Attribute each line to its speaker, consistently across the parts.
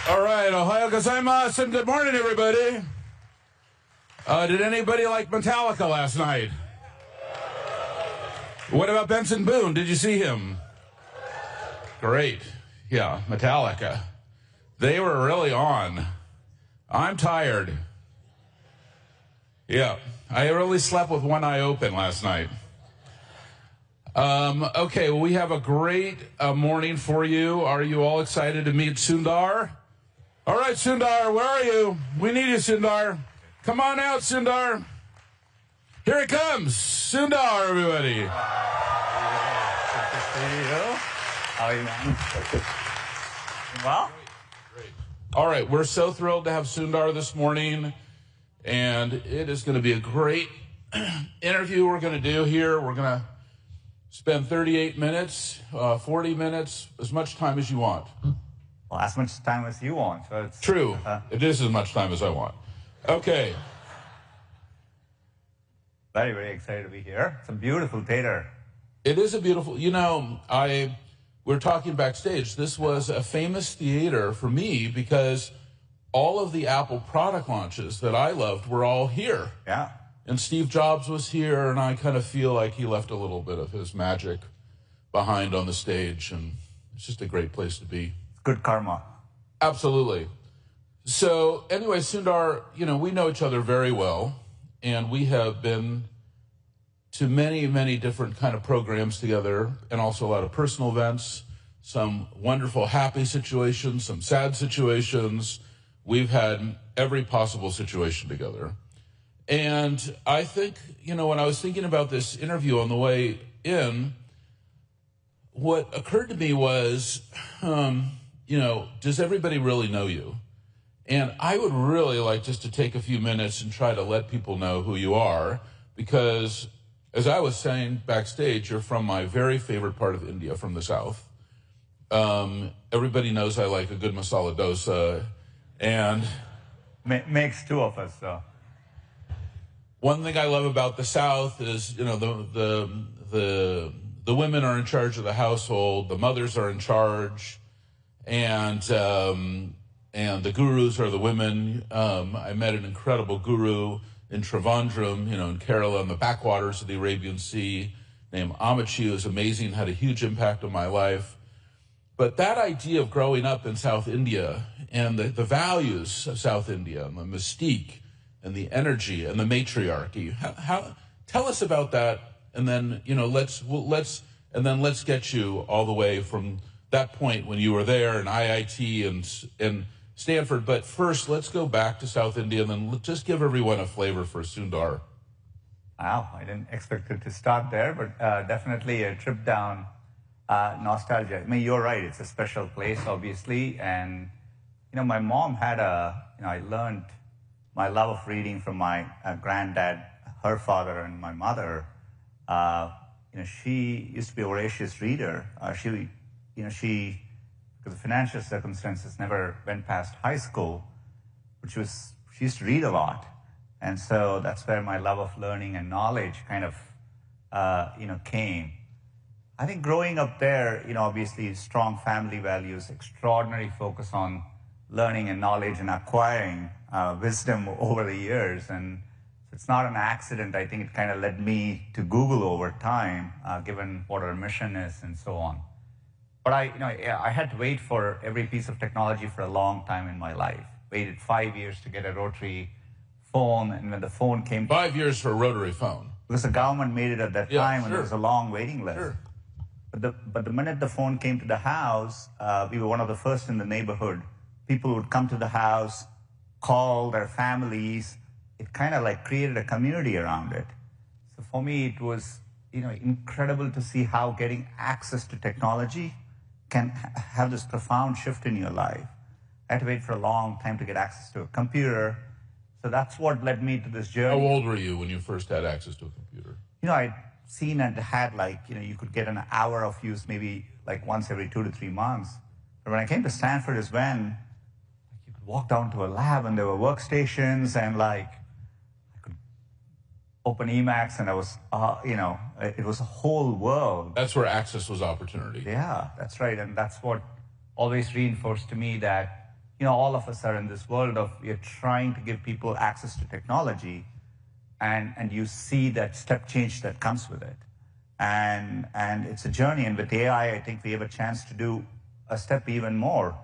Speaker 1: All right, Ohio gozaimasu, and good morning, everybody. Did anybody like Metallica last night? What about Benson Boone? Did you see him? Great. Yeah, Metallica. They were really on. I'm tired. Yeah, I really slept with one eye open last night. Okay, well, we have a great morning for you. Are you all excited to meet Sundar? All right, Sundar, where are you? We need you, Sundar. Come on out, Sundar. Here it comes. Sundar, everybody.
Speaker 2: Good to see you. How are you, man? Well?
Speaker 1: Great. All right, we're so thrilled to have Sundar this morning, and it is going to be a great interview we're going to do here. We're going to spend 38 minutes, 40 minutes, as much time as you want.
Speaker 2: Well, as much time as you want. So it's
Speaker 1: true. It is as much time as I want. Okay.
Speaker 2: Very, very excited to be here. It's a beautiful theater.
Speaker 1: It is a beautiful, we're talking backstage. This was a famous theater for me because all of the Apple product launches that I loved were all here.
Speaker 2: Yeah.
Speaker 1: And Steve Jobs was here, and I kind of feel like he left a little bit of his magic behind on the stage, and it's just a great place to be.
Speaker 2: Good karma.
Speaker 1: Absolutely. So anyway, Sundar, we know each other very well, and we have been to many, many different kind of programs together, and also a lot of personal events, some wonderful happy situations, some sad situations. We've had every possible situation together. And I think, when I was thinking about this interview on the way in, what occurred to me was, does everybody really know you? And I would really like just to take a few minutes and try to let people know who you are, because as I was saying backstage, you're from my very favorite part of India, from the south. Everybody knows I like a good masala dosa, and
Speaker 2: makes two of us, so.
Speaker 1: One thing I love about the South is, the women are in charge of the household, the mothers are in charge, and the gurus are the women. I met an incredible guru in Trivandrum, in Kerala, in the backwaters of the Arabian Sea, named Amachi, who was amazing, had a huge impact on my life. But that idea of growing up in South India and the values of South India and the mystique and the energy and the matriarchy, tell us about that, and then let's get you all the way from that point when you were there in IIT and Stanford. But first, let's go back to South India, and then just give everyone a flavor for Sundar.
Speaker 2: Wow, I didn't expect it to start there, but definitely a trip down nostalgia. I mean, you're right, it's a special place, obviously. And, my mom had I learned my love of reading from my granddad, her father, and my mother. She used to be a voracious reader. She, because of financial circumstances, never went past high school, but she used to read a lot. And so that's where my love of learning and knowledge kind of, came. I think growing up there, obviously strong family values, extraordinary focus on learning and knowledge and acquiring wisdom over the years. And it's not an accident. I think it kind of led me to Google over time, given what our mission is and so on. But I had to wait for every piece of technology for a long time in my life. Waited 5 years to get a rotary phone, and when the phone came...
Speaker 1: 5 years for a rotary phone.
Speaker 2: Because the government made it at that time,
Speaker 1: sure.
Speaker 2: And there was a long waiting list.
Speaker 1: Sure.
Speaker 2: But the minute the phone came to the house, we were one of the first in the neighborhood. People would come to the house, call their families. It kind of like created a community around it. So for me, it was incredible to see how getting access to technology can have this profound shift in your life. I had to wait for a long time to get access to a computer. So that's what led me to this journey.
Speaker 1: How old were you when you first had access to a computer?
Speaker 2: I'd seen and had you could get an hour of use maybe like once every 2 to 3 months. But when I came to Stanford is when you could walk down to a lab and there were workstations and I could open Emacs and I was, it was a whole world.
Speaker 1: That's where access was opportunity.
Speaker 2: Yeah, that's right. And that's what always reinforced to me that all of us are in this world of we're trying to give people access to technology, and you see that step change that comes with it. And it's a journey. And with AI, I think we have a chance to do a step even more.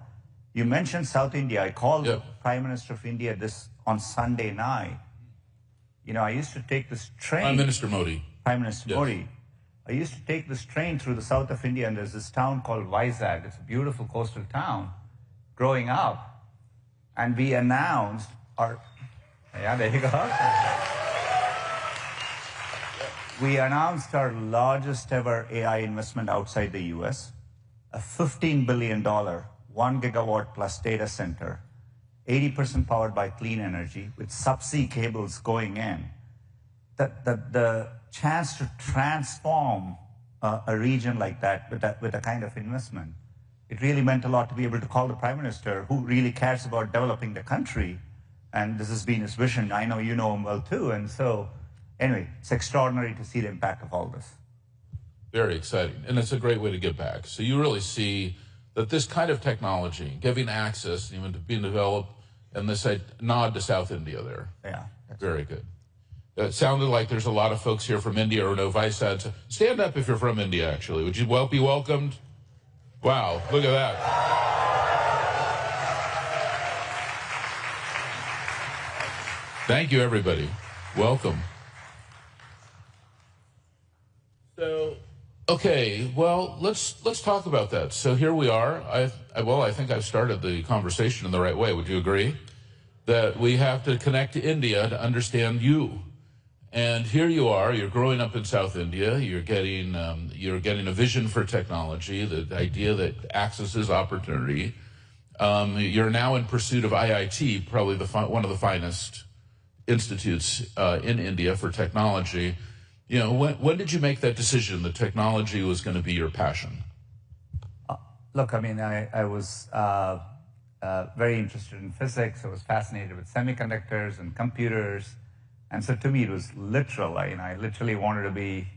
Speaker 2: You mentioned South India. I called the Prime Minister of India on Sunday night. I used to take this train.
Speaker 1: Prime Minister Modi.
Speaker 2: Prime Minister Modi. I used to take this train through the south of India, and there's this town called Vizag. It's a beautiful coastal town. Growing up, and we announced our, there you go. We announced our largest ever AI investment outside the US, a $15 billion, 1 gigawatt plus data center, 80% powered by clean energy with subsea cables going in. The chance to transform a region like that with a kind of investment, it really meant a lot to be able to call the Prime Minister, who really cares about developing the country, and this has been his vision. I know you know him well too, and so anyway, it's extraordinary to see the impact of all this.
Speaker 1: Very exciting, and it's a great way to give back. So you really see that this kind of technology, giving access even to being developed, and this nod to South India there.
Speaker 2: Yeah.
Speaker 1: Very good. It sounded like there's a lot of folks here from India or no vice ads. Stand up if you're from India, actually. Would you be welcomed? Wow, look at that. Thank you, everybody. Welcome. So, okay, well, let's talk about that. So here we are. I think I've started the conversation in the right way. Would you agree? That we have to connect to India to understand you. And here you are, you're growing up in South India, you're getting a vision for technology, the idea that access is opportunity. You're now in pursuit of IIT, probably one of the finest institutes in India for technology. When did you make that decision that technology was going to be your passion?
Speaker 2: Look, I mean, I was very interested in physics. I was fascinated with semiconductors and computers. And so to me, it was literal. I literally wanted to be,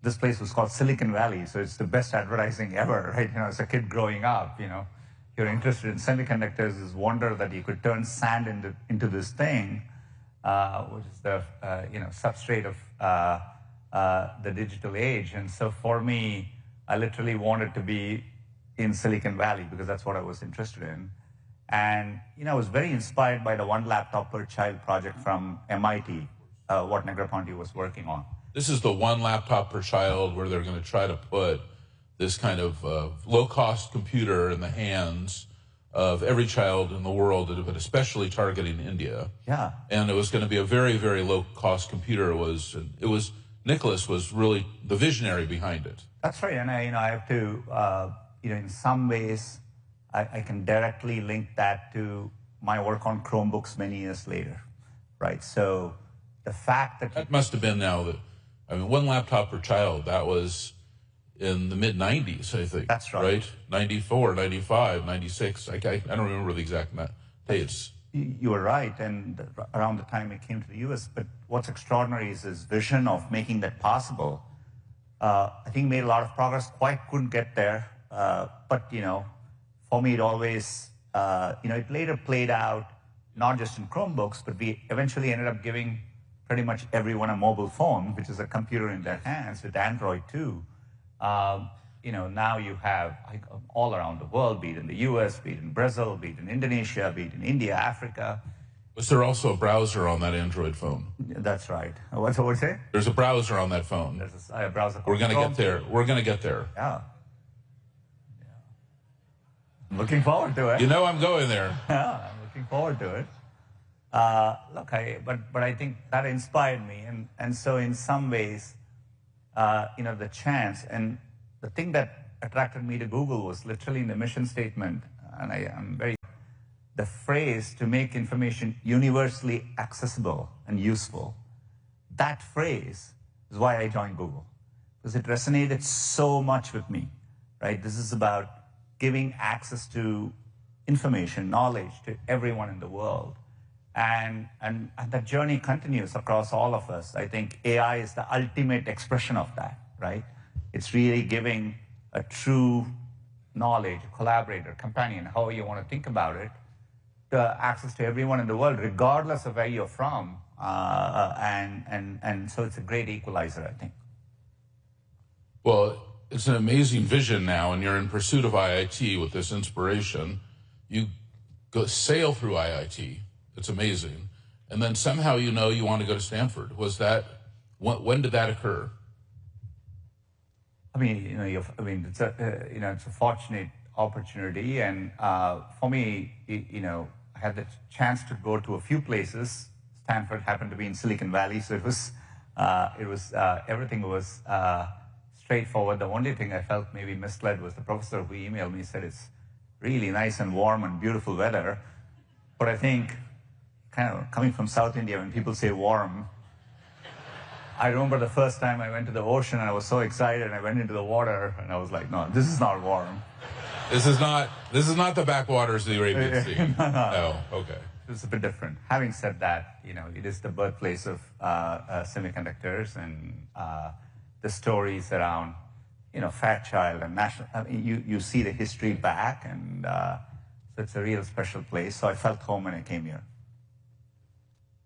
Speaker 2: this place was called Silicon Valley, so it's the best advertising ever, right? As a kid growing up, you're interested in semiconductors, this wonder that you could turn sand into this thing, which is the, substrate of the digital age. And so for me, I literally wanted to be in Silicon Valley because that's what I was interested in. And, I was very inspired by the one laptop per child project from MIT, what Negroponte was working on.
Speaker 1: This is the one laptop per child where they're going to try to put this kind of low-cost computer in the hands of every child in the world, but especially targeting India.
Speaker 2: Yeah.
Speaker 1: And it was going to be a very, very low-cost computer. Nicholas was really the visionary behind it.
Speaker 2: That's right. And I have to, in some ways, I can directly link that to my work on Chromebooks many years later, right? So the fact that
Speaker 1: must have been one laptop per child, that was in the mid-90s, I think.
Speaker 2: That's right.
Speaker 1: Right? 94, 95, 96. I don't remember the exact dates.
Speaker 2: You were right, and around the time it came to the U.S. But what's extraordinary is his vision of making that possible. I think made a lot of progress, quite couldn't get there, but, for me, it always, it later played out, not just in Chromebooks, but we eventually ended up giving pretty much everyone a mobile phone, which is a computer in their hands with Android too. Now you have all around the world, be it in the US, be it in Brazil, be it in Indonesia, be it in India, Africa.
Speaker 1: Was there also a browser on that Android phone?
Speaker 2: That's right. What's what would you say?
Speaker 1: There's a browser on that phone.
Speaker 2: There's a browser called
Speaker 1: We're going to get there. We're going to get there.
Speaker 2: Yeah. I'm looking forward to it.
Speaker 1: I'm going there.
Speaker 2: Yeah, I'm looking forward to it. But I think that inspired me. And so in some ways, the chance and the thing that attracted me to Google was literally in the mission statement. And the phrase to make information universally accessible and useful. That phrase is why I joined Google, because it resonated so much with me, right? This is about giving access to information, knowledge to everyone in the world. And that journey continues across all of us. I think AI is the ultimate expression of that, right? It's really giving a true knowledge, collaborator, companion, however you want to think about it, access to everyone in the world, regardless of where you're from. And so it's a great equalizer, I think.
Speaker 1: Well, it's an amazing vision now, and you're in pursuit of IIT with this inspiration. You go sail through IIT. It's amazing. And then somehow you know you want to go to Stanford. Was that, when did that occur?
Speaker 2: I mean, it's a fortunate opportunity, and for me, I had the chance to go to a few places. Stanford happened to be in Silicon Valley, so everything was straightforward. The only thing I felt maybe misled was the professor who emailed me said it's really nice and warm and beautiful weather, but I think, kind of coming from South India, when people say warm, I remember the first time I went to the ocean and I was so excited and I went into the water and I was like, no, this is not warm.
Speaker 1: This is not the backwaters of the Arabian Sea. No, okay.
Speaker 2: It's a bit different. Having said that, it is the birthplace of semiconductors, and the stories around, Fairchild and National. I mean, you see the history back, and so it's a real special place. So I felt home when I came here.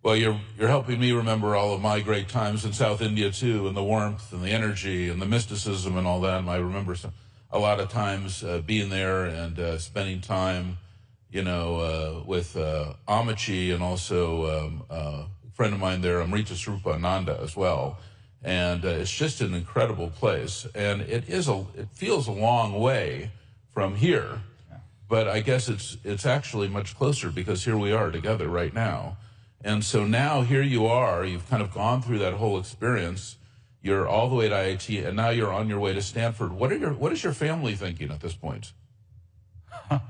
Speaker 1: Well, you're helping me remember all of my great times in South India too, and the warmth and the energy and the mysticism and all that. And I remember a lot of times being there and spending time, with Amachi, and also a friend of mine there, Amrita Srupa Ananda, as well. And it's just an incredible place. And it feels a long way from here, but I guess it's actually much closer, because here we are together right now. And so now here you are, you've kind of gone through that whole experience. You're all the way to IIT, and now you're on your way to Stanford. What is your family thinking at this point?
Speaker 2: Look,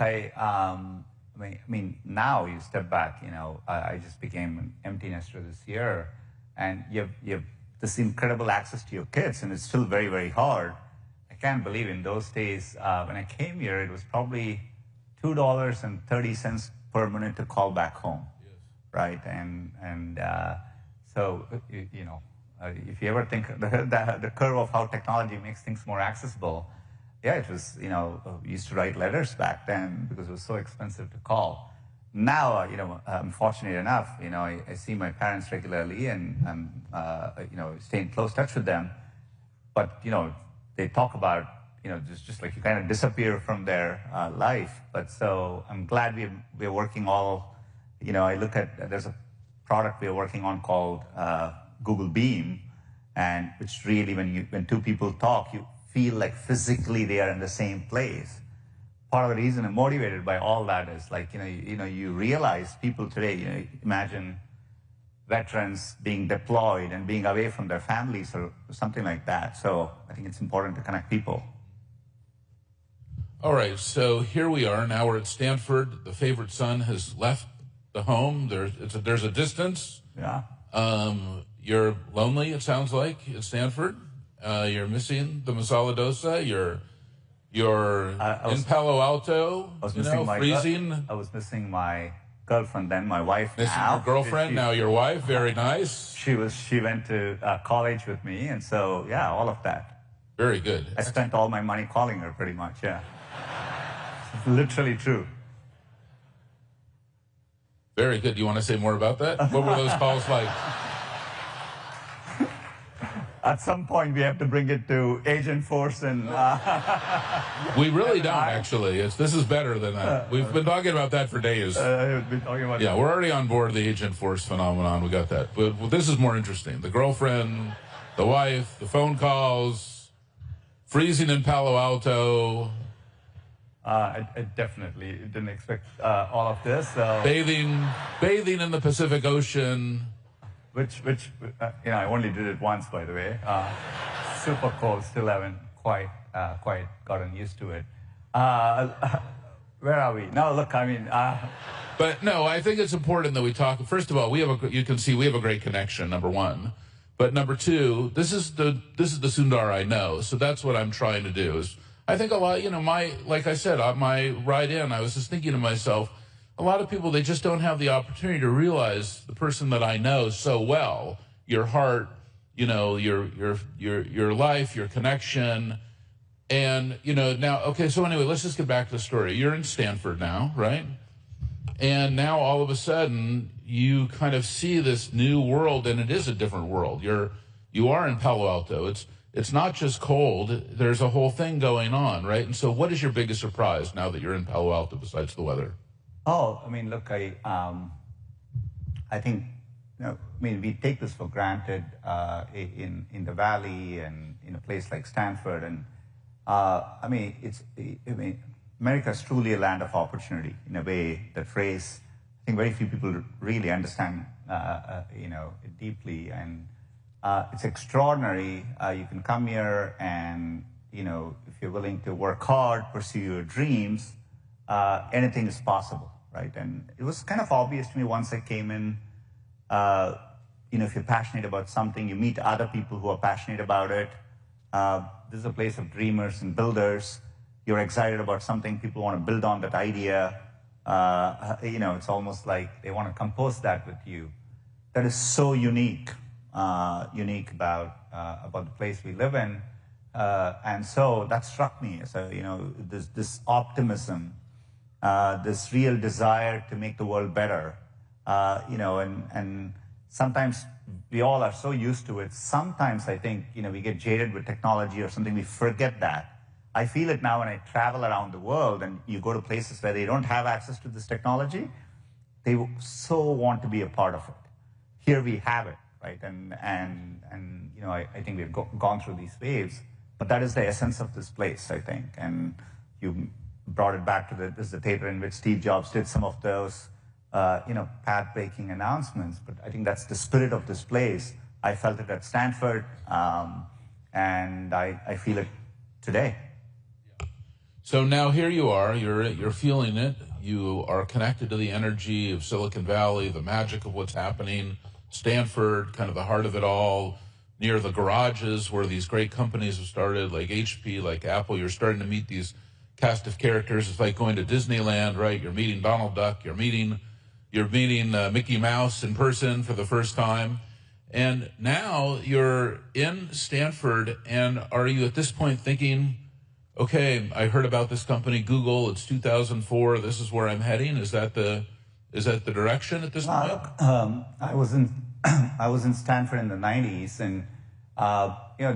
Speaker 2: I mean, now you step back, I just became an empty nester this year, and you have this incredible access to your kids, and it's still very, very hard. I can't believe in those days, when I came here, it was probably $2.30 per minute to call back home, yes. Right? And so, if you ever think the curve of how technology makes things more accessible, yeah, it was, we used to write letters back then because it was so expensive to call. Now, I'm fortunate enough, I see my parents regularly, and I'm, stay in close touch with them. But, they talk about, just like you kind of disappear from their life. But so I'm glad we're working all, I look at, there's a product we're working on called Google Beam, and which really, when two people talk, you feel like physically they are in the same place. Part of the reason I'm motivated by all that is like, you realize people today, imagine veterans being deployed and being away from their families or something like that. So I think it's important to connect people.
Speaker 1: All right, so here we are. Now we're at Stanford. The favorite son has left the home. There's a distance.
Speaker 2: Yeah.
Speaker 1: You're lonely, it sounds like, at Stanford. You're missing the masala dosa. You're in Palo Alto. Freezing.
Speaker 2: I was missing my girlfriend then, my wife.
Speaker 1: Missing your girlfriend, now your wife. Very nice.
Speaker 2: She went to college with me, and so yeah, all of that.
Speaker 1: Very good.
Speaker 2: I spent all my money calling her, pretty much. Yeah. It's literally true.
Speaker 1: Very good. Do you want to say more about that? What were those calls like?
Speaker 2: At some point, we have to bring it to Agentforce, and
Speaker 1: we really don't, actually. This is better than that. We've been talking about that for days.
Speaker 2: We're
Speaker 1: already on board the Agentforce phenomenon. We got that. But this is more interesting. The girlfriend, the wife, the phone calls, freezing in Palo Alto.
Speaker 2: I definitely didn't expect all of this. So.
Speaker 1: Bathing in the Pacific Ocean.
Speaker 2: Which I only did it once, by the way. Super cold. Still haven't quite gotten used to it. Where are we? No, look, I mean.
Speaker 1: But no, I think it's important that we talk. First of all, you can see we have a great connection. Number one, but number two, this is the Sundar I know. So that's what I'm trying to do. Is I think a lot. Like I said, my ride in, I was just thinking to myself. A lot of people, they just don't have the opportunity to realize the person that I know so well, your heart, your life, your connection. And, now, okay, so anyway, let's just get back to the story. You're in Stanford now, right? And now all of a sudden you kind of see this new world, and it is a different world. You are in Palo Alto. It's not just cold. There's a whole thing going on, right? And so what is your biggest surprise now that you're in Palo Alto besides the weather?
Speaker 2: Oh, I mean, look, I think, we take this for granted in the Valley and in a place like Stanford. And America is truly a land of opportunity in a way. That phrase, I think very few people really understand, it deeply. And it's extraordinary. You can come here and, if you're willing to work hard, pursue your dreams, anything is possible, right? And it was kind of obvious to me once I came in, if you're passionate about something, you meet other people who are passionate about it. This is a place of dreamers and builders. You're excited about something, people want to build on that idea. It's almost like they want to compose that with you. That is so unique about the place we live in. And so that struck me as this optimism, this real desire to make the world better. And sometimes we all are so used to it. Sometimes I think, we get jaded with technology or something, we forget that. I feel it now when I travel around the world and you go to places where they don't have access to this technology, they so want to be a part of it. Here we have it, right? And I think we've gone through these waves, but that is the essence of this place, I think. And you brought it back to this is the theater in which Steve Jobs did some of those, path-breaking announcements. But I think that's the spirit of this place. I felt it at Stanford, and I feel it today.
Speaker 1: So now here you are, you're feeling it. You are connected to the energy of Silicon Valley, the magic of what's happening. Stanford, kind of the heart of it all, near the garages where these great companies have started, like HP, like Apple. You're starting to meet these cast of characters. It's like going to Disneyland, right? You're meeting Donald Duck. You're meeting Mickey Mouse in person for the first time. And now you're in Stanford, and are you at this point thinking, okay, I heard about this company, Google, it's 2004, this is where I'm heading? Is that the direction at this point?
Speaker 2: I was in Stanford in the 90s, and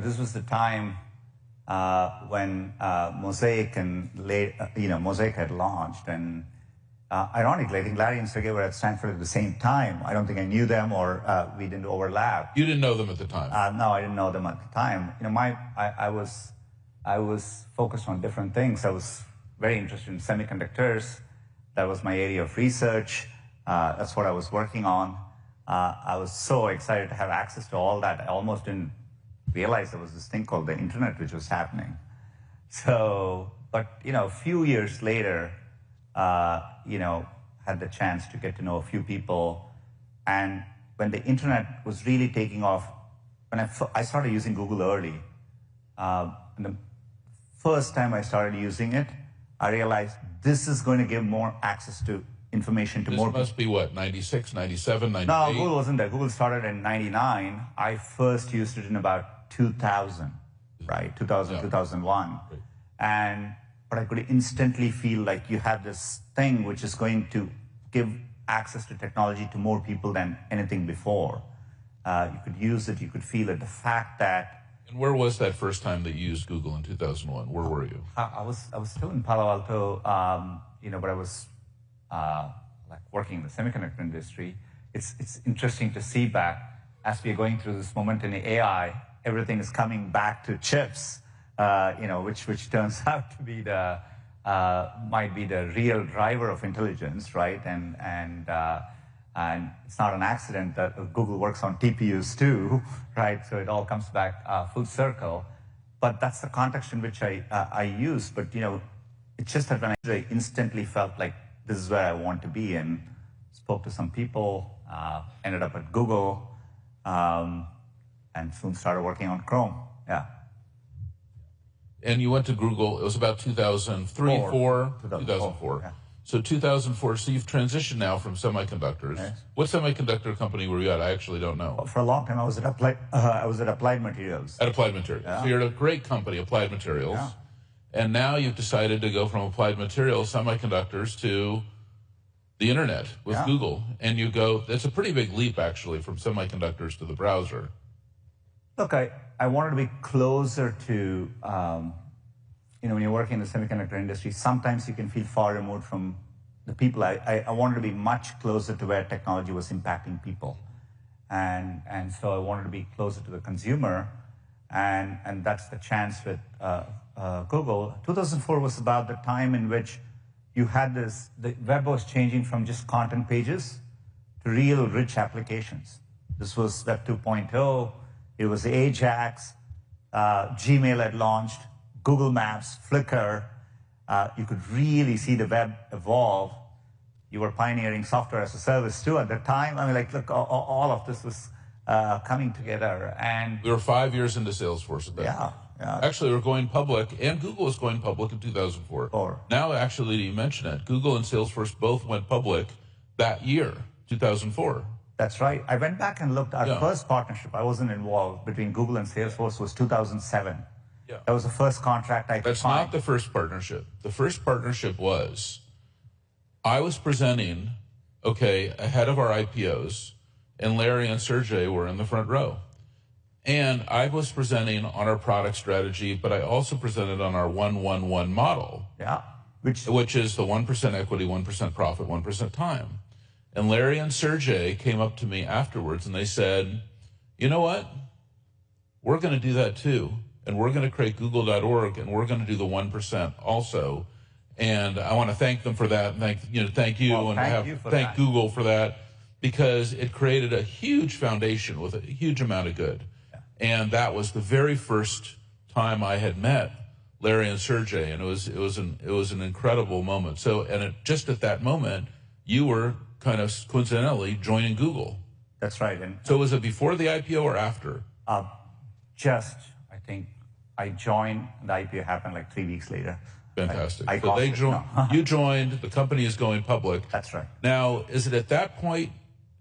Speaker 2: this was the time when Mosaic had launched. And ironically, I think Larry and Sergey were at Stanford at the same time. I don't think I knew them, or we didn't overlap.
Speaker 1: You didn't know them at the time?
Speaker 2: No, I didn't know them at the time. I was focused on different things. I was very interested in semiconductors. That was my area of research. That's what I was working on. I was so excited to have access to all that. I almost didn't realize there was this thing called the internet which was happening. So, but, a few years later, had the chance to get to know a few people. And when the internet was really taking off, when I started using Google early, and the first time I started using it, I realized this is going to give more access to information to more people.
Speaker 1: This must be what, 96, 97, 98?
Speaker 2: No, Google wasn't there. Google started in 99. I first used it in about 2000, right? 2000, 2001. Right. But I could instantly feel like you had this thing which is going to give access to technology to more people than anything before. You could use it, you could feel it. The fact that...
Speaker 1: And where was that first time that you used Google in 2001? Where were you?
Speaker 2: I was still in Palo Alto, but I was working in the semiconductor industry. It's interesting to see back as we are going through this moment in AI, everything is coming back to chips, which turns out to be might be the real driver of intelligence, right? And it's not an accident that Google works on TPUs too, right? So it all comes back full circle. But that's the context in which I use. But it's just that when I instantly felt like this is where I want to be, and spoke to some people, ended up at Google, and soon started working on Chrome. Yeah.
Speaker 1: And you went to Google, it was about 2003, 2004. Yeah. So 2004, so you've transitioned now from semiconductors. Yes. What semiconductor company were you at? I actually don't know.
Speaker 2: For a long time, I was at Applied Materials.
Speaker 1: At Applied Materials. Yeah. So you're at a great company, Applied Materials. And now you've decided to go from applied materials, semiconductors, to the internet with Google. And you go, that's a pretty big leap, actually, from semiconductors to the browser.
Speaker 2: Look, I wanted to be closer to, when you're working in the semiconductor industry, sometimes you can feel far removed from the people. I wanted to be much closer to where technology was impacting people. And so I wanted to be closer to the consumer. And that's the chance with Google. 2004 was about the time in which you had the web was changing from just content pages to real rich applications. This was Web 2.0. It was Ajax. Gmail had launched. Google Maps, Flickr. You could really see the web evolve. You were pioneering software as a service too at the time. I mean, look, all of this was coming together. And
Speaker 1: we were 5 years into Salesforce at that time.
Speaker 2: Yeah.
Speaker 1: Actually, we're going public, and Google was going public in 2004. Now, actually, you mention it, Google and Salesforce both went public that year, 2004.
Speaker 2: That's right. I went back and looked. Our first partnership, I wasn't involved, between Google and Salesforce was 2007.
Speaker 1: Yeah.
Speaker 2: That was the first contract I could find.
Speaker 1: That's not the first partnership. The first partnership was, I was presenting, ahead of our IPOs, and Larry and Sergey were in the front row. And I was presenting on our product strategy, but I also presented on our 1-1-1 model.
Speaker 2: Yeah.
Speaker 1: Which is the 1% equity, 1% profit, 1% time. And Larry and Sergey came up to me afterwards and they said, you know what? We're going to do that too. And we're going to create google.org and we're going to do the 1% also. And I want to thank them for that. And thank you.
Speaker 2: Well,
Speaker 1: and thank Google for that, because it created a huge foundation with a huge amount of good. Yeah. And that was the very first time I had met Larry and Sergey, and it was an incredible moment. So, and just at that moment, you were kind of coincidentally joining Google.
Speaker 2: That's right. And
Speaker 1: so, was it before the IPO or after?
Speaker 2: I think I joined. The IPO happened like 3 weeks later.
Speaker 1: Fantastic. So they joined. You joined. The company is going public.
Speaker 2: That's right.
Speaker 1: Now, is it at that point?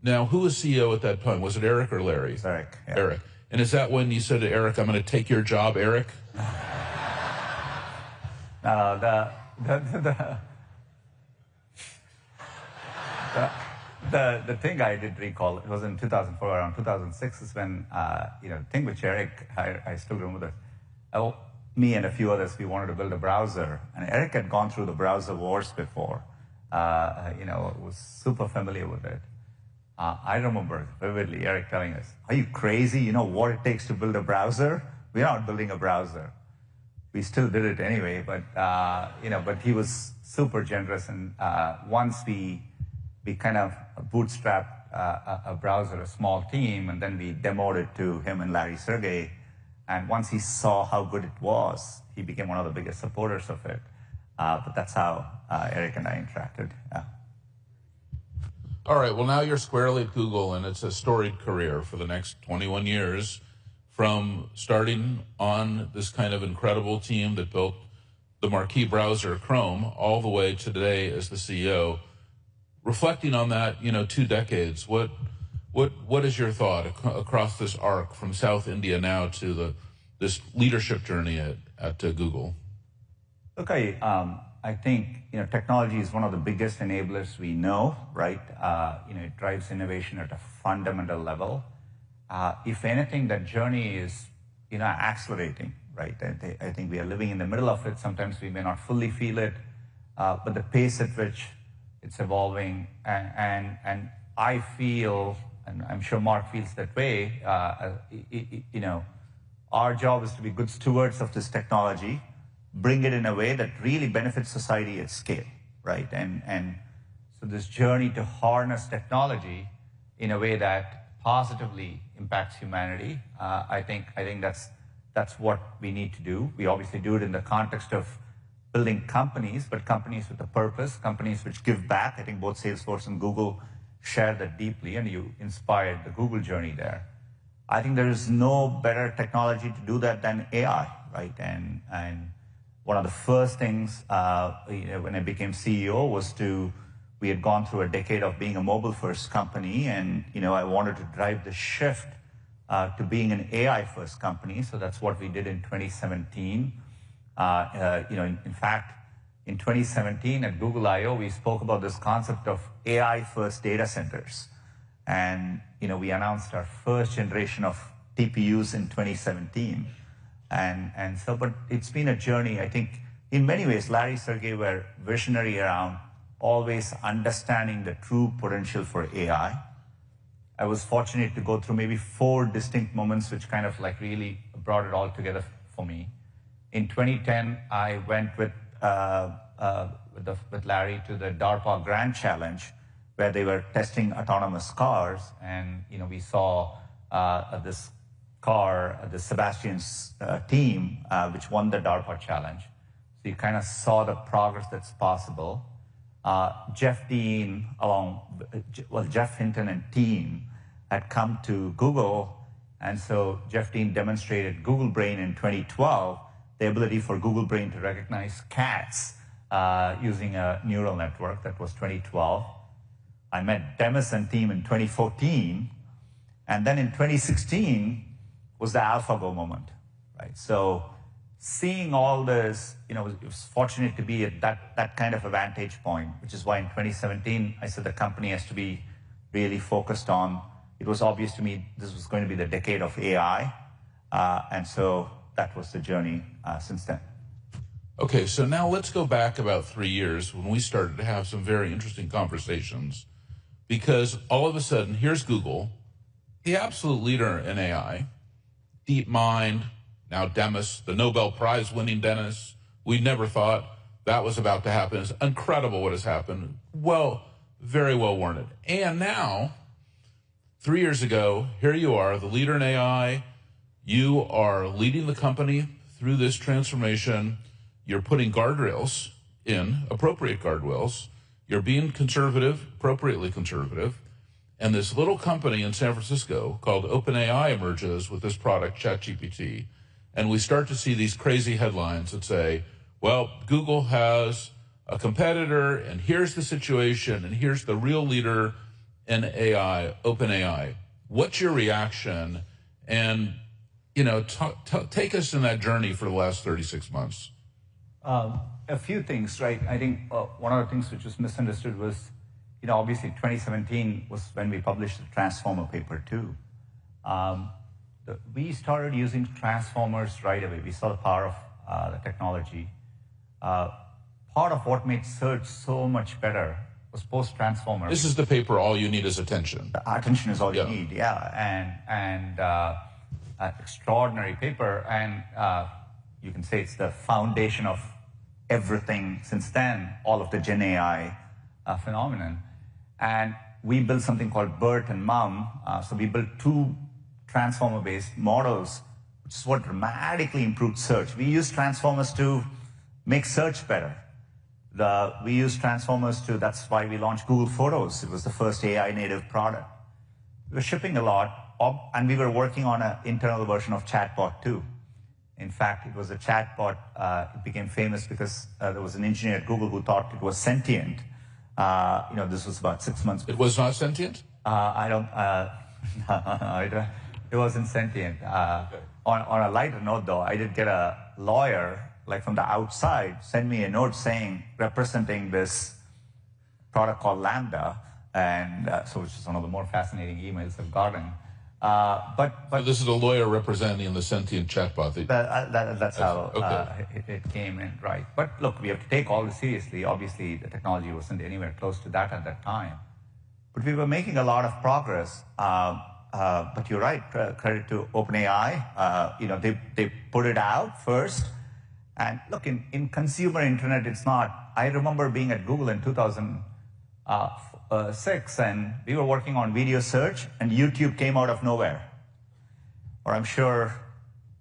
Speaker 1: Now, who was CEO at that point? Was it Eric or Larry?
Speaker 2: It's Eric. Yeah.
Speaker 1: Eric. And is that when you said to Eric, "I'm going to take your job, Eric"?
Speaker 2: The thing I did recall, it was in 2004, around 2006 is when, the thing with Eric, I still remember that. Me and a few others, we wanted to build a browser. And Eric had gone through the browser wars before, was super familiar with it. I remember vividly Eric telling us, are you crazy? You know what it takes to build a browser? We're not building a browser. We still did it anyway, but he was super generous. And once we kind of bootstrapped a browser, a small team, and then we demoed it to him and Larry Sergey. And once he saw how good it was, he became one of the biggest supporters of it. But that's how Eric and I interacted. Yeah.
Speaker 1: All right. Well, now you're squarely at Google, and it's a storied career for the next 21 years, from starting on this kind of incredible team that built the marquee browser Chrome all the way to today as the CEO. Reflecting on that, 2 decades, what is your thought across this arc from South India now to this leadership journey at Google?
Speaker 2: Look, I think technology is one of the biggest enablers we know, right? It drives innovation at a fundamental level. If anything, that journey is accelerating, right? I think we are living in the middle of it. Sometimes we may not fully feel it, but the pace at which it's evolving, and I feel, and I'm sure Marc feels that way, our job is to be good stewards of this technology, bring it in a way that really benefits society at scale, right? And so this journey to harness technology in a way that positively impacts humanity, I think that's what we need to do. We obviously do it in the context of building companies, but companies with a purpose, companies which give back. I think both Salesforce and Google share that deeply, and you inspired the Google journey there. I think there is no better technology to do that than AI, right? And one of the first things, when I became CEO was we had gone through a decade of being a mobile-first company, and, I wanted to drive the shift to being an AI-first company. So that's what we did in 2017. In fact, in 2017 at Google I/O, we spoke about this concept of AI-first data centers. And, we announced our first generation of TPUs in 2017. But it's been a journey. I think in many ways, Larry, Sergey were visionary around always understanding the true potential for AI. I was fortunate to go through maybe 4 distinct moments which kind of like really brought it all together for me. In 2010, I went with Larry to the DARPA Grand Challenge, where they were testing autonomous cars, and we saw this car, the Sebastian's team, which won the DARPA challenge. So you kind of saw the progress that's possible. Jeff Dean, Jeff Hinton and team had come to Google, and so Jeff Dean demonstrated Google Brain in 2012, the ability for Google Brain to recognize cats using a neural network. That was 2012. I met Demis and team in 2014, and then in 2016 was the AlphaGo moment, right? So seeing all this, it was fortunate to be at that kind of a vantage point, which is why in 2017, I said the company has to be really focused on, it was obvious to me this was going to be the decade of AI. And so that was the journey since then.
Speaker 1: Okay, so now let's go back about 3 years when we started to have some very interesting conversations, because all of a sudden, here's Google, the absolute leader in AI, DeepMind, now Demis, the Nobel Prize winning Demis. We never thought that was about to happen. It's incredible what has happened. Well, very well warranted. And now, 3 years ago, here you are, the leader in AI. You are leading the company through this transformation. You're putting guardrails in, appropriate guardrails. You're being conservative, appropriately conservative. And this little company in San Francisco called OpenAI emerges with this product, ChatGPT. And we start to see these crazy headlines that say, well, Google has a competitor, and here's the situation, and here's the real leader in AI, OpenAI. What's your reaction? And, take us in that journey for the last 36 months.
Speaker 2: A few things, right? I think one of the things which was misunderstood was, obviously 2017 was when we published the Transformer paper too. We started using transformers right away. We saw the power of the technology. Part of what made search so much better was post-transformer.
Speaker 1: This is the paper, All You Need Is Attention.
Speaker 2: Attention is all you need, yeah. And extraordinary paper. And you can say it's the foundation of everything since then, all of the Gen AI phenomenon. And we built something called BERT and MUM. So we built 2 transformer-based models, which is what dramatically improved search. We use transformers to make search better. We use transformers that's why we launched Google Photos. It was the first AI native product. We were shipping a lot, and we were working on an internal version of chatbot too. In fact, it was a chatbot. It became famous because there was an engineer at Google who thought it was sentient. This was about 6 months before.
Speaker 1: It was not sentient?
Speaker 2: It wasn't sentient. On a lighter note, though, I did get a lawyer, like from the outside, send me a note representing this product called Lambda, and so which is one of the more fascinating emails I've gotten. But
Speaker 1: so this is a lawyer representing the sentient chatbot.
Speaker 2: That's how it came in, right? But look, we have to take all this seriously. Obviously, the technology wasn't anywhere close to that at that time. But we were making a lot of progress. But you're right, credit to OpenAI. They put it out first. And look, in consumer internet, it's not. I remember being at Google in 2006, and we were working on video search, and YouTube came out of nowhere. Or I'm sure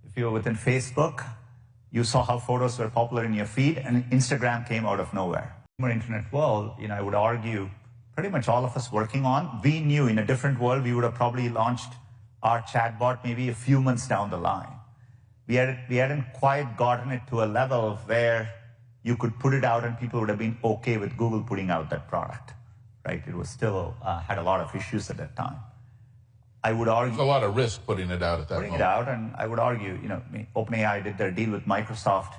Speaker 2: if you were within Facebook, you saw how photos were popular in your feed, and Instagram came out of nowhere. In the internet world, I would argue, pretty much all of us working on, we knew in a different world, we would have probably launched our chatbot maybe a few months down the line. We hadn't quite gotten it to a level where you could put it out and people would have been okay with Google putting out that product, right? It was still, had a lot of issues at that time. I would argue...
Speaker 1: There's a lot of risk putting it out at that moment.
Speaker 2: Putting it out, and I would argue, OpenAI did their deal with Microsoft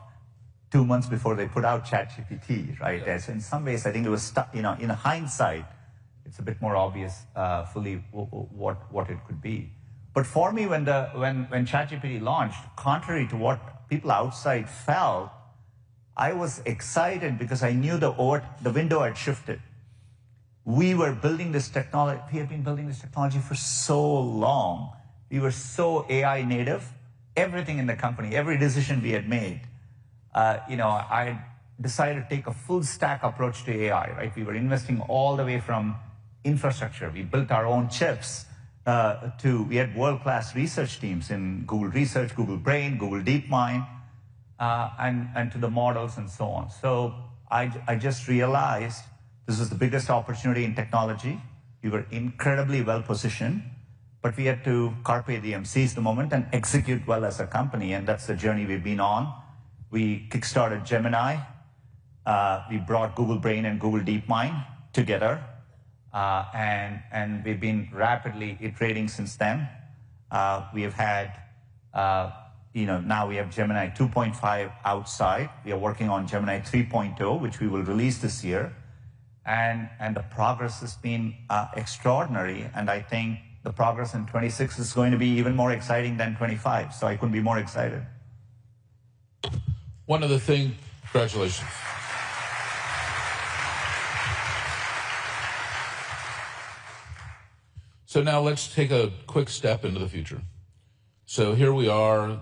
Speaker 2: 2 months before they put out ChatGPT, right? Yeah. So in some ways, I think it was, in hindsight, it's a bit more obvious fully what it could be. But for me, when ChatGPT launched, contrary to what people outside felt, I was excited because I knew the window had shifted. We were building this technology. We have been building this technology for so long. We were so AI native. Everything in the company, every decision we had made, I decided to take a full stack approach to AI, right? We were investing all the way from infrastructure. We built our own chips we had world-class research teams in Google Research, Google Brain, Google DeepMind, and to the models and so on. So I just realized this was the biggest opportunity in technology. We were incredibly well positioned, but we had to carpe diem, seize the moment, and execute well as a company, and that's the journey we've been on. We kickstarted Gemini. We brought Google Brain and Google DeepMind together, and we've been rapidly iterating since then. We have had, now we have Gemini 2.5 outside. We are working on Gemini 3.0, which we will release this year. And the progress has been extraordinary, and I think the progress in 26 is going to be even more exciting than 25, so I couldn't be more excited.
Speaker 1: One of the things, congratulations. So now let's take a quick step into the future. So here we are,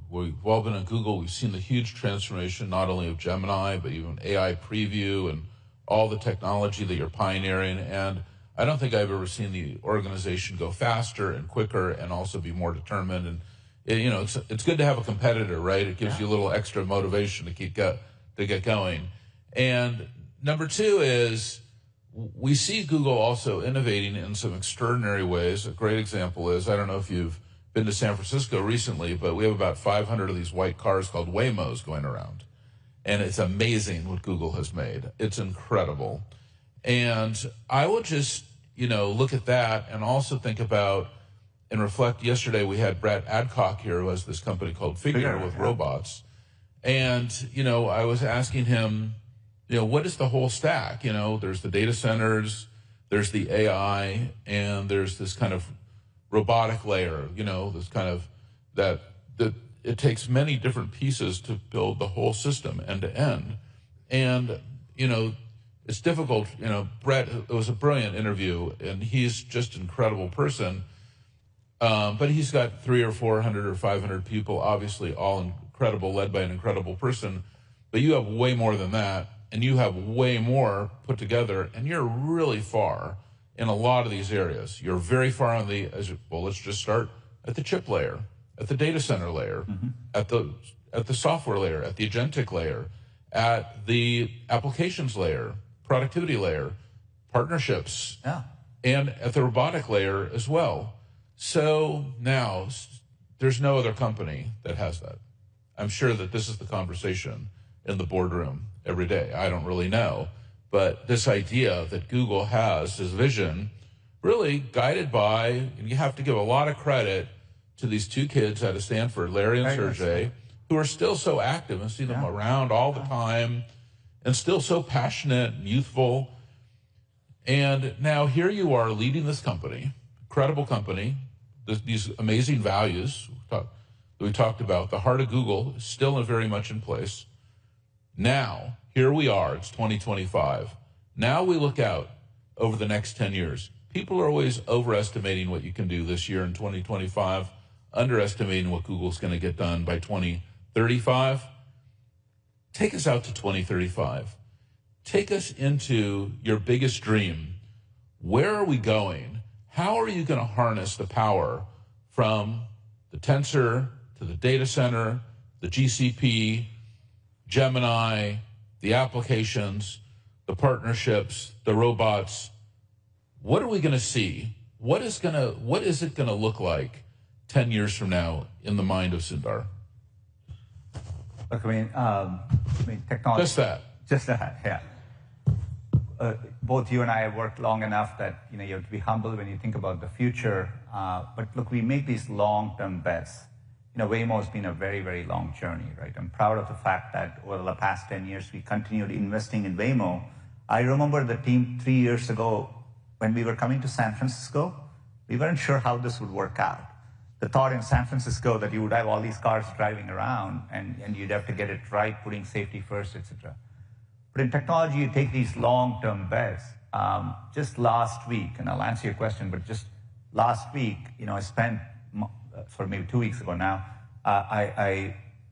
Speaker 1: we've all been at Google. We've seen the huge transformation, not only of Gemini, but even AI preview and all the technology that you're pioneering. And I don't think I've ever seen the organization go faster and quicker and also be more determined. And, it's good to have a competitor, right? It gives you a little extra motivation to get going. And number two is we see Google also innovating in some extraordinary ways. A great example is, I don't know if you've been to San Francisco recently, but we have about 500 of these white cars called Waymos going around. And it's amazing what Google has made. It's incredible. And I will just, look at that and also think about and reflect. Yesterday we had Brett Adcock here, who has this company called Figure with robots. And, I was asking him, what is the whole stack? There's the data centers, there's the AI, and there's this kind of robotic layer, this kind of that it takes many different pieces to build the whole system end to end. And, it's difficult, Brett, it was a brilliant interview, and he's just an incredible person. But he's got 300 or 400 or 500 people, obviously all incredible, led by an incredible person. But you have way more than that, and you have way more put together, and you're really far in a lot of these areas. You're very far on let's just start at the chip layer, at the data center layer, at the software layer, at the agentic layer, at the applications layer, productivity layer, partnerships, and at the robotic layer as well. So now there's no other company that has that. I'm sure that this is the conversation in the boardroom every day. I don't really know. But this idea that Google has, this vision, really guided by, and you have to give a lot of credit to these two kids out of Stanford, Larry and Sergey, who are still so active and see them around all the time and still so passionate and youthful. And now here you are leading this company, incredible company, these amazing values that we talked about. The heart of Google is still very much in place. Now, here we are, it's 2025. Now we look out over the next 10 years. People are always overestimating what you can do this year in 2025, underestimating what Google's going to get done by 2035. Take us out to 2035. Take us into your biggest dream. Where are we going? How are you going to harness the power from the tensor to the data center, the GCP, Gemini, the applications, the partnerships, the robots? What are we going to see? What is it going to look like 10 years from now in the mind of Sundar?
Speaker 2: Look, I mean, technology.
Speaker 1: Just that,
Speaker 2: yeah. Both you and I have worked long enough that you have to be humble when you think about the future. But look, we make these long-term bets. Waymo has been a very, very long journey, right? I'm proud of the fact that over the past 10 years, we continued investing in Waymo. I remember the team 3 years ago when we were coming to San Francisco, we weren't sure how this would work out. The thought in San Francisco that you would have all these cars driving around and you'd have to get it right, putting safety first, etc. But in technology, you take these long-term bets. Just last week, and I'll answer your question, but just last week, I spent, for maybe 2 weeks ago now,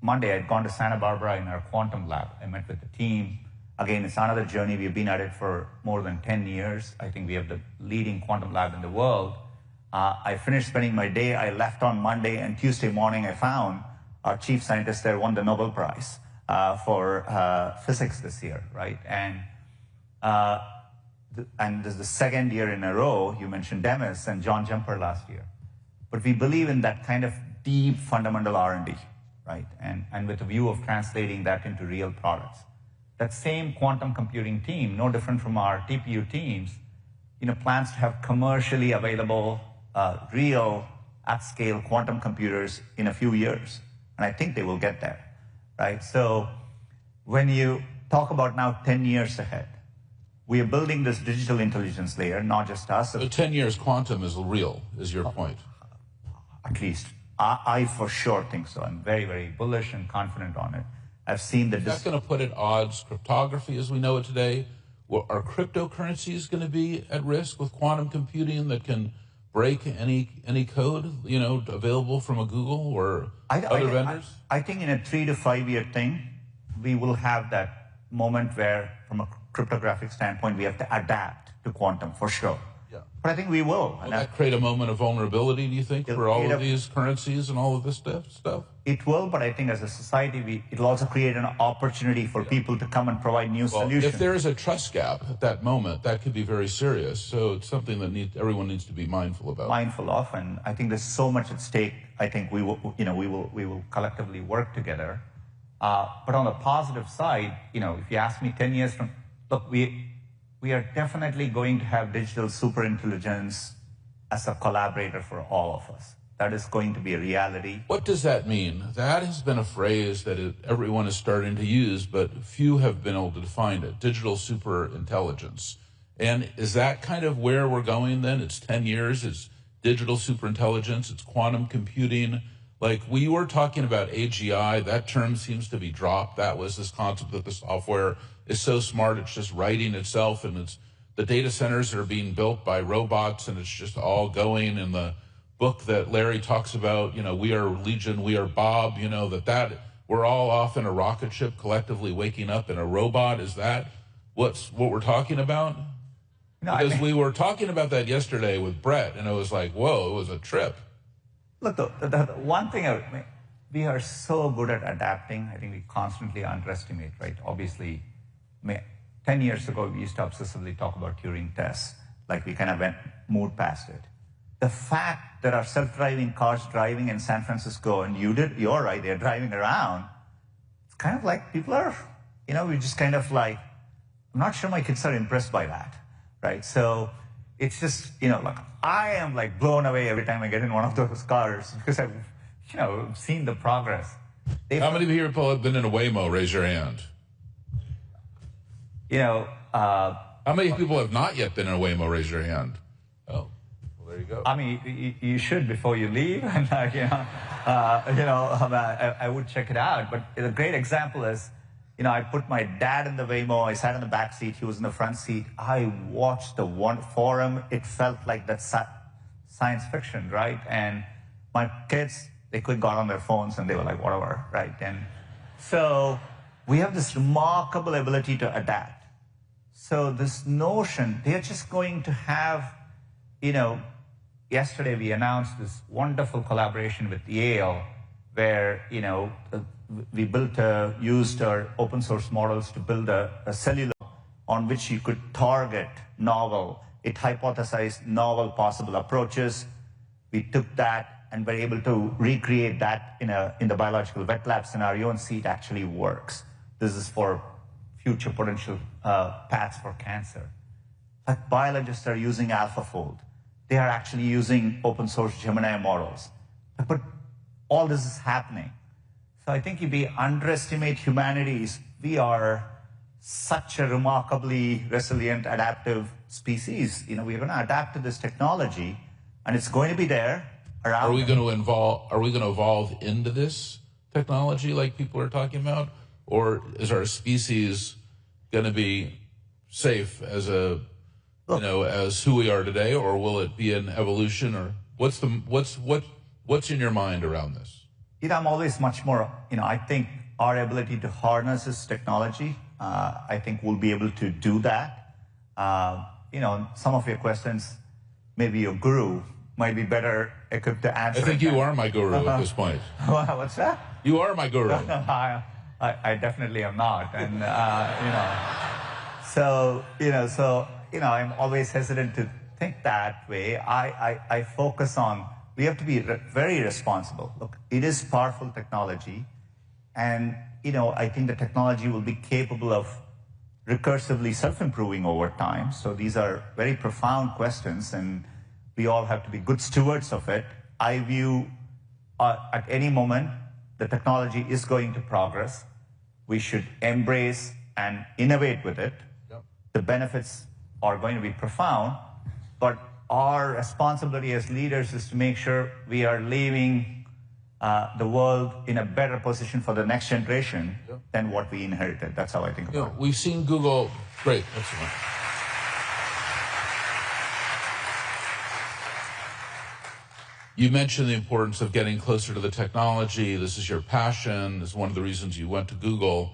Speaker 2: Monday, I'd gone to Santa Barbara in our quantum lab. I met with the team. Again, it's another journey. We've been at it for more than 10 years. I think we have the leading quantum lab in the world. I finished spending my day. I left on Monday, and Tuesday morning I found our chief scientist there won the Nobel Prize for physics this year, right? And this is the second year in a row. You mentioned Demis and John Jumper last year. But we believe in that kind of deep fundamental R&D, right? And with a view of translating that into real products. That same quantum computing team, no different from our TPU teams, plans to have commercially available, real, at-scale quantum computers in a few years. And I think they will get there, right? So when you talk about now 10 years ahead, we are building this digital intelligence layer, not just us.
Speaker 1: So 10 years quantum is real, is your point?
Speaker 2: At least. I for sure think so. I'm very, very bullish and confident on it. I've seen that.
Speaker 1: That's going to put at odds cryptography as we know it today. Are cryptocurrencies going to be at risk with quantum computing that can break any code, available from a Google or other vendors?
Speaker 2: I think in a 3 to 5 year thing, we will have that moment where, from a cryptographic standpoint, we have to adapt to quantum for sure.
Speaker 1: Yeah.
Speaker 2: But I think we will.
Speaker 1: Will that create a moment of vulnerability, do you think, for all of these currencies and all of this stuff?
Speaker 2: It will, but I think as a society, it'll also create an opportunity for people to come and provide new solutions.
Speaker 1: If there is a trust gap at that moment, that could be very serious. So it's something that everyone needs to be mindful about.
Speaker 2: Mindful of, and I think there's so much at stake. I think we will collectively work together. But on the positive side, if you ask me 10 years from, look, we are definitely going to have digital superintelligence as a collaborator for all of us. That is going to be a reality.
Speaker 1: What does that mean? That has been a phrase that everyone is starting to use, but few have been able to define it. Digital superintelligence. And is that kind of where we're going then? It's 10 years, it's digital superintelligence, it's quantum computing. Like we were talking about AGI, that term seems to be dropped. That was this concept that the software is so smart, it's just writing itself, and the data centers are being built by robots, and it's just all going. In the book that Larry talks about, we are Legion, we are Bob, that we're all off in a rocket ship collectively waking up in a robot. Is that what we're talking about? No, because we were talking about that yesterday with Brett, and it was like, whoa, it was a trip.
Speaker 2: Look, the one thing, we are so good at adapting. I think we constantly underestimate, right? Obviously, 10 years ago, we used to obsessively talk about Turing tests. Like we kind of moved past it. The fact that our self-driving cars driving in San Francisco, and you're right, they're driving around, it's kind of like people are, we just kind of like, I'm not sure my kids are impressed by that, right? So it's just, like I am like blown away every time I get in one of those cars because I've, seen the progress.
Speaker 1: How many people have been in a Waymo? Raise your hand.
Speaker 2: How
Speaker 1: many people have not yet been in a Waymo? Raise your hand. Oh, well, there you go.
Speaker 2: I mean, you should before you leave, and I would check it out. But a great example is, I put my dad in the Waymo. I sat in the back seat. He was in the front seat. I watched the one forum. It felt like that science fiction, right? And my kids, they got on their phones and they were like, whatever, right? And so we have this remarkable ability to adapt. So this notion, they're just going to have, yesterday we announced this wonderful collaboration with Yale where, we used our open source models to build a cellular on which you could target it hypothesized novel possible approaches. We took that and were able to recreate that in the biological wet lab scenario and see it actually works. This is for future potential paths for cancer. Like biologists are using AlphaFold. They are actually using open source Gemini models. But all this is happening. So I think if we underestimate humanities, we are such a remarkably resilient, adaptive species. You know, we're going to adapt to this technology, and it's going to be there around.
Speaker 1: Are we going to evolve into this technology like people are talking about, or is our species going to be safe as a, you know, as who we are today, or will it be an evolution, or what's in your mind around this?
Speaker 2: You know, I'm always much more, you know, I think our ability to harness this technology, I think we'll be able to do that. You know, some of your questions, maybe your guru might be better equipped to answer.
Speaker 1: I think you are my guru at this point.
Speaker 2: What's that?
Speaker 1: You are my guru.
Speaker 2: I definitely am not. And, you know, so, I'm always hesitant to think that way. I focus on, we have to be very responsible. Look, it is powerful technology. And, you know, I think the technology will be capable of recursively self-improving over time. So these are very profound questions, and we all have to be good stewards of it. I view at any moment the technology is going to progress. We should embrace and innovate with it. Yep. The benefits are going to be profound, but our responsibility as leaders is to make sure we are leaving the world in a better position for the next generation than what we inherited. That's how I think about it.
Speaker 1: We've seen Google. Great. Excellent. You mentioned the importance of getting closer to the technology. This is your passion. This is one of the reasons you went to Google.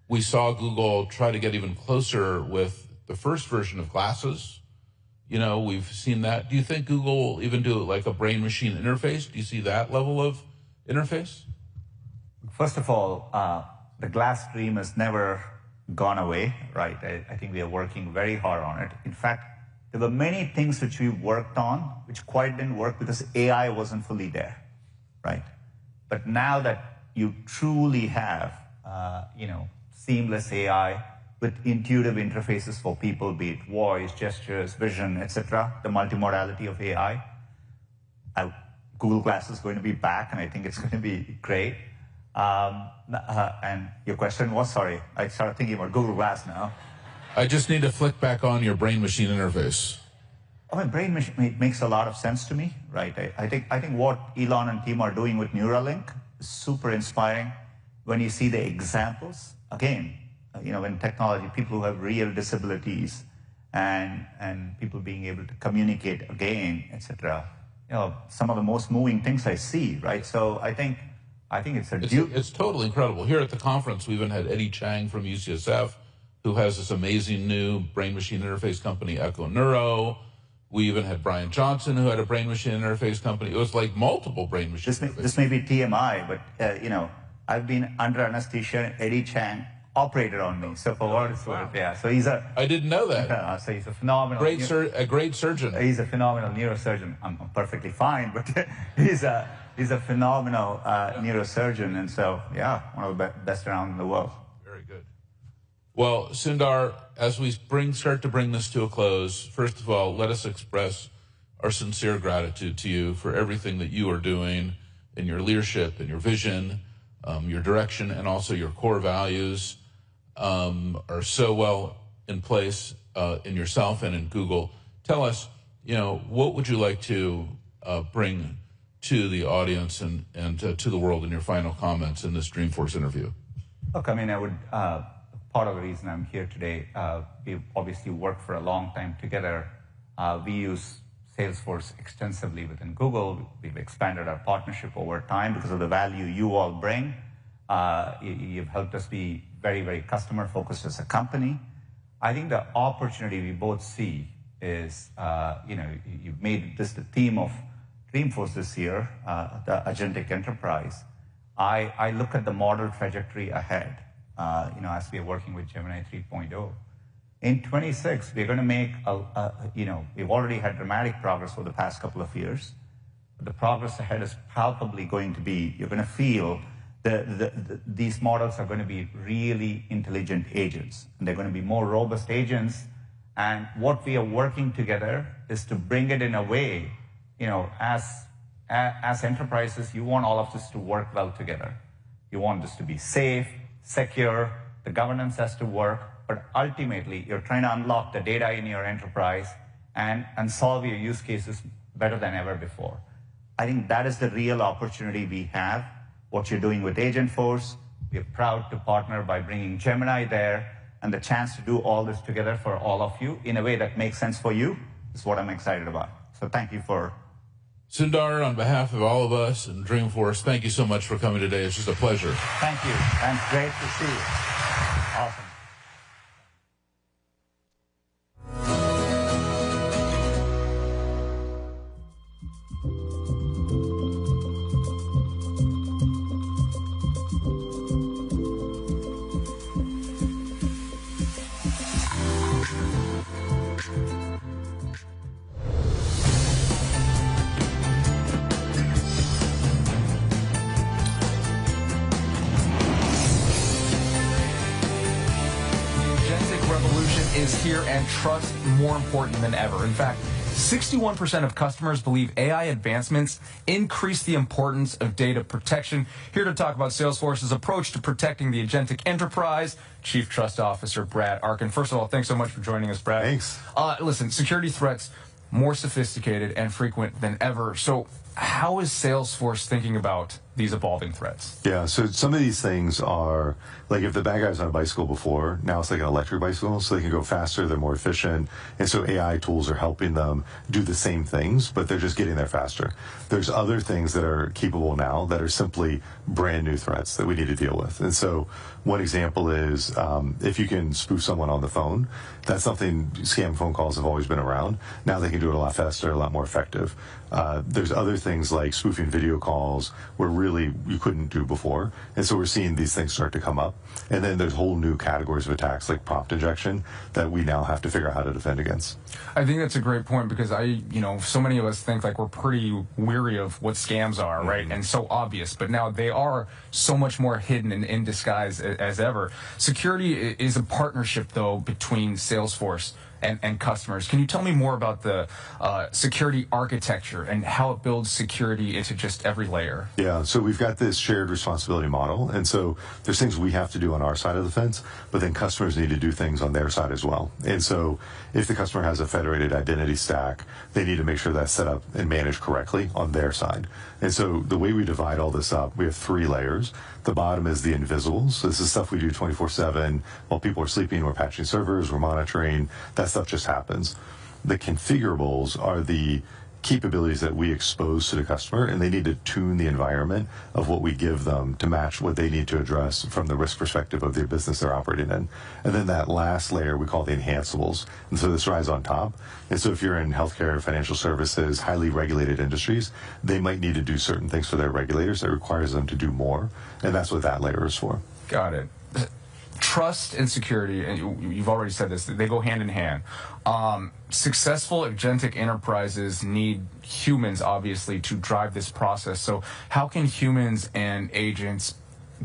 Speaker 1: We saw Google try to get even closer with the first version of glasses. You know, we've seen that. Do you think Google will even do like a brain-machine interface? Do you see that level of interface?
Speaker 2: First of all, the glass dream has never gone away, right? I think we are working very hard on it. In fact, there were many things which we worked on which quite didn't work because AI wasn't fully there, right? But now that you truly have, seamless AI with intuitive interfaces for people, be it voice, gestures, vision, etc., the multimodality of AI, Google Glass is going to be back, and I think it's going to be great. And your question was, sorry, I started thinking about Google Glass now.
Speaker 1: I just need to flick back on your brain-machine interface.
Speaker 2: I mean, brain-machine makes a lot of sense to me, right? I think what Elon and team are doing with Neuralink is super inspiring when you see the examples. Again, when technology, people who have real disabilities and people being able to communicate again, etc. Some of the most moving things I see, right? So I think it's
Speaker 1: totally incredible. Here at the conference, we even had Eddie Chang from UCSF, who has this amazing new brain-machine interface company, Echo Neuro. We even had Brian Johnson, who had a brain-machine interface company. It was like multiple brain-machine interfaces.
Speaker 2: This may be TMI, but, I've been under anesthesia, and Eddie Chang operated on me. So for what it's worth, yeah. So
Speaker 1: I didn't know that.
Speaker 2: So he's a phenomenal...
Speaker 1: a great surgeon.
Speaker 2: He's a phenomenal neurosurgeon. I'm perfectly fine, but he's a phenomenal neurosurgeon. And so, yeah, one of the best around in the world.
Speaker 1: Very good. Well, Sundar, as we start to bring this to a close, first of all, let us express our sincere gratitude to you for everything that you are doing in your leadership and your vision, your direction, and also your core values are so well in place in yourself and in Google. Tell us, what would you like to bring to the audience and to the world in your final comments in this Dreamforce interview?
Speaker 2: Look, I mean, I would... part of the reason I'm here today, we've obviously worked for a long time together. We use Salesforce extensively within Google. We've expanded our partnership over time because of the value you all bring. You've helped us be very, very customer-focused as a company. I think the opportunity we both see is, you've made this the theme of Dreamforce this year, the agentic enterprise. I look at the model trajectory ahead. As we are working with Gemini 3.0. In 26, we're going to make, we've already had dramatic progress for the past couple of years. But the progress ahead is palpably going to be, you're going to feel these models are going to be really intelligent agents. And they're going to be more robust agents. And what we are working together is to bring it in a way, as as enterprises, you want all of this to work well together. You want this to be safe, secure, the governance has to work, but ultimately you're trying to unlock the data in your enterprise and solve your use cases better than ever before. I think that is the real opportunity we have. What you're doing with Agentforce, we're proud to partner by bringing Gemini there, and the chance to do all this together for all of you in a way that makes sense for you is what I'm excited about. So thank you for...
Speaker 1: Sundar, on behalf of all of us and Dreamforce, thank you so much for coming today. It's just a pleasure.
Speaker 2: Thank you, and great to see you. Awesome.
Speaker 3: Is here, and trust more important than ever. In fact, 61% of customers believe AI advancements increase the importance of data protection. Here to talk about Salesforce's approach to protecting the agentic enterprise, Chief Trust Officer Brad Arkin. First of all, thanks so much for joining us, Brad.
Speaker 4: Thanks.
Speaker 3: Listen, security threats more sophisticated and frequent than ever. So how is Salesforce thinking about these evolving threats?
Speaker 4: Yeah, so some of these things are, like if the bad guy was on a bicycle before, now it's like an electric bicycle, so they can go faster, they're more efficient, and so AI tools are helping them do the same things, but they're just getting there faster. There's other things that are capable now that are simply brand new threats that we need to deal with. And so one example is if you can spoof someone on the phone, that's something, scam phone calls have always been around. Now they can do it a lot faster, a lot more effective. There's other things like spoofing video calls where really you couldn't do before. And so we're seeing these things start to come up. And then there's whole new categories of attacks like prompt injection that we now have to figure out how to defend against.
Speaker 3: I think that's a great point because so many of us think like we're pretty weary of what scams are, right? And so obvious, but now they are so much more hidden and in disguise as ever. Security is a partnership though between Salesforce and customers. Can you tell me more about the security architecture and how it builds security into just every layer?
Speaker 4: Yeah, so we've got this shared responsibility model, and so there's things we have to do on our side of the fence, but then customers need to do things on their side as well. And so if the customer has a federated identity stack, they need to make sure that's set up and managed correctly on their side. And so the way we divide all this up, we have 3 layers. The bottom is the invisibles. So this is stuff we do 24/7. While people are sleeping, we're patching servers, we're monitoring. That stuff just happens. The configurables are the capabilities that we expose to the customer, and they need to tune the environment of what we give them to match what they need to address from the risk perspective of the business they're operating in. And then that last layer we call the enhanceables. And so this rides on top. And so if you're in healthcare, financial services, highly regulated industries, they might need to do certain things for their regulators that requires them to do more. And that's what that layer is for.
Speaker 3: Got it. Trust and security, and you've already said this, they go hand in hand. Successful agentic enterprises need humans, obviously, to drive this process. So how can humans and agents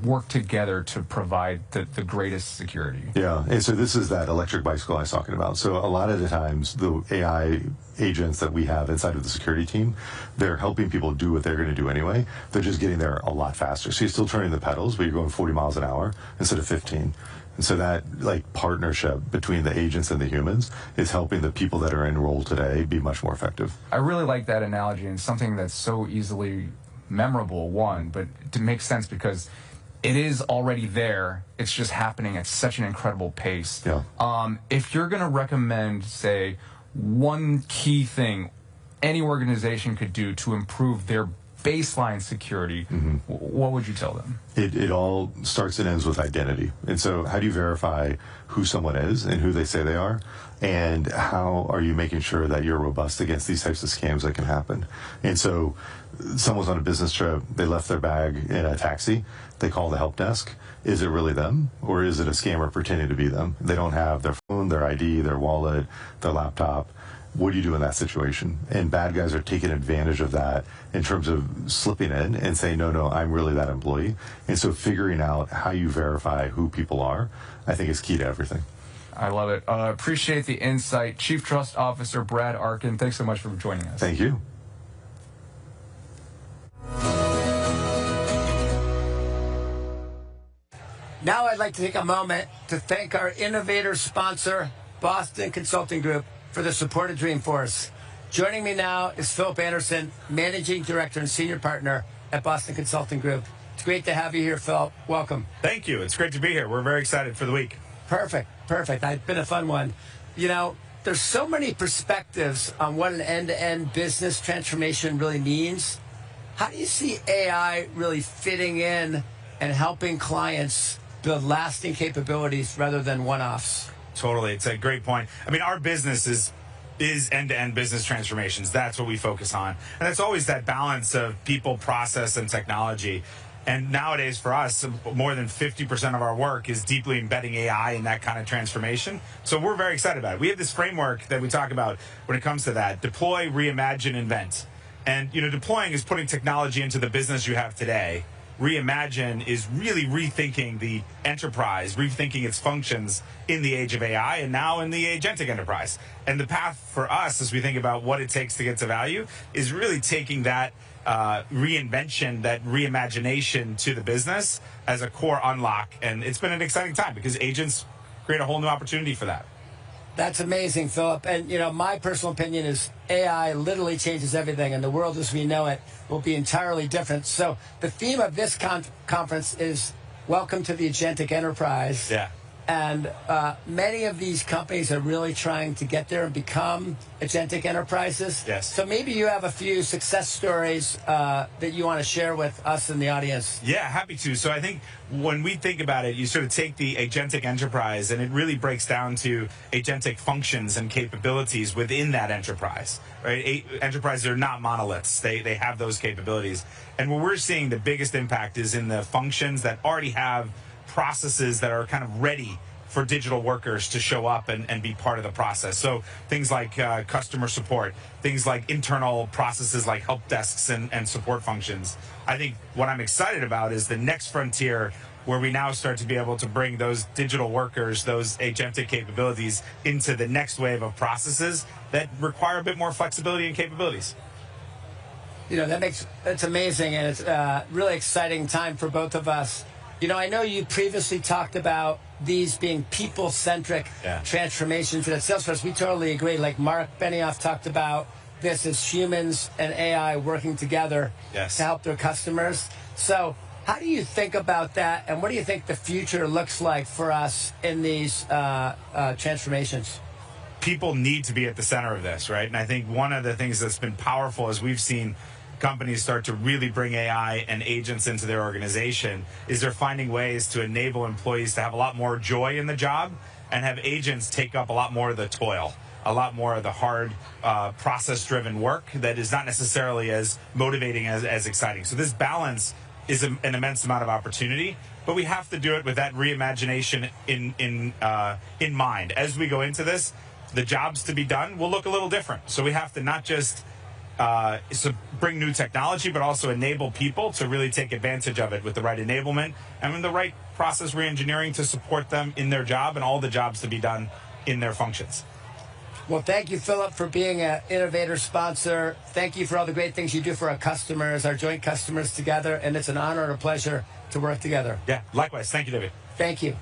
Speaker 3: work together to provide the greatest security?
Speaker 4: Yeah, and so this is that electric bicycle I was talking about. So a lot of the times, the AI agents that we have inside of the security team, they're helping people do what they're going to do anyway. They're just getting there a lot faster. So you're still turning the pedals, but you're going 40 miles an hour instead of 15. And so that partnership between the agents and the humans is helping the people that are in role today be much more effective.
Speaker 3: I really like that analogy, and something that's so easily memorable, but to make sense because it is already there. It's just happening at such an incredible pace.
Speaker 4: Yeah.
Speaker 3: If you're going to recommend, say, one key thing any organization could do to improve their baseline security, what would you tell them?
Speaker 4: It all starts and ends with identity. And so how do you verify who someone is and who they say they are? And how are you making sure that you're robust against these types of scams that can happen? And so someone's on a business trip, they left their bag in a taxi, they call the help desk. Is it really them, or is it a scammer pretending to be them? They don't have their phone, their ID, their wallet, their laptop. What do you do in that situation? And bad guys are taking advantage of that in terms of slipping in and saying, no, I'm really that employee. And so figuring out how you verify who people are, I think is key to everything.
Speaker 3: I love it. Appreciate the insight. Chief Trust Officer Brad Arkin, thanks so much for joining us.
Speaker 4: Thank you.
Speaker 5: Now I'd like to take a moment to thank our innovator sponsor, Boston Consulting Group, for the support of Dreamforce. Joining me now is Philip Anderson, Managing Director and Senior Partner at Boston Consulting Group. It's great to have you here, Philip. Welcome.
Speaker 6: Thank you. It's great to be here. We're very excited for the week.
Speaker 5: Perfect. It's been a fun one. You know, there's so many perspectives on what an end-to-end business transformation really means. How do you see AI really fitting in and helping clients build lasting capabilities rather than one-offs?
Speaker 6: Totally. It's a great point. I mean, our business is end-to-end business transformations. That's what we focus on. And it's always that balance of people, process, and technology. And nowadays, for us, more than 50% of our work is deeply embedding AI in that kind of transformation. So we're very excited about it. We have this framework that we talk about when it comes to that: deploy, reimagine, invent. And deploying is putting technology into the business you have today. Reimagine is really rethinking the enterprise, rethinking its functions in the age of AI and now in the agentic enterprise. And the path for us, as we think about what it takes to get to value, is really taking that reinvention, that reimagination to the business as a core unlock. And it's been an exciting time because agents create a whole new opportunity for that.
Speaker 5: That's amazing, Philip. And, my personal opinion is AI literally changes everything, and the world as we know it will be entirely different. So the theme of this conference is Welcome to the Agentic Enterprise.
Speaker 6: Yeah.
Speaker 5: And many of these companies are really trying to get there and become agentic enterprises.
Speaker 6: Yes.
Speaker 5: So maybe you have a few success stories that you want to share with us in the audience.
Speaker 6: Yeah, happy to. So I think when we think about it, you sort of take the agentic enterprise and it really breaks down to agentic functions and capabilities within that enterprise, right? Enterprises are not monoliths. They have those capabilities. And where we're seeing the biggest impact is in the functions that already have processes that are kind of ready for digital workers to show up and be part of the process. So things like customer support, things like internal processes like help desks and support functions. I think what I'm excited about is the next frontier where we now start to be able to bring those digital workers, those agentic capabilities into the next wave of processes that require a bit more flexibility and capabilities.
Speaker 5: That's amazing, and it's a really exciting time for both of us. I know you previously talked about these being people-centric transformations, and at Salesforce, we totally agree. Like Marc Benioff talked about this as humans and AI working together to help their customers. So how do you think about that, and what do you think the future looks like for us in these transformations?
Speaker 6: People need to be at the center of this, right? And I think one of the things that's been powerful as we've seen companies start to really bring AI and agents into their organization is they're finding ways to enable employees to have a lot more joy in the job and have agents take up a lot more of the toil, a lot more of the hard process-driven work that is not necessarily as motivating as exciting. So this balance is an immense amount of opportunity, but we have to do it with that reimagination in mind. As we go into this, the jobs to be done will look a little different. So we have to not just bring new technology, but also enable people to really take advantage of it with the right enablement and with the right process reengineering to support them in their job and all the jobs to be done in their functions.
Speaker 5: Well, thank you, Philip, for being an innovator sponsor. Thank you for all the great things you do for our customers, our joint customers together, and it's an honor and a pleasure to work together.
Speaker 6: Yeah, likewise. Thank you, David.
Speaker 5: Thank you.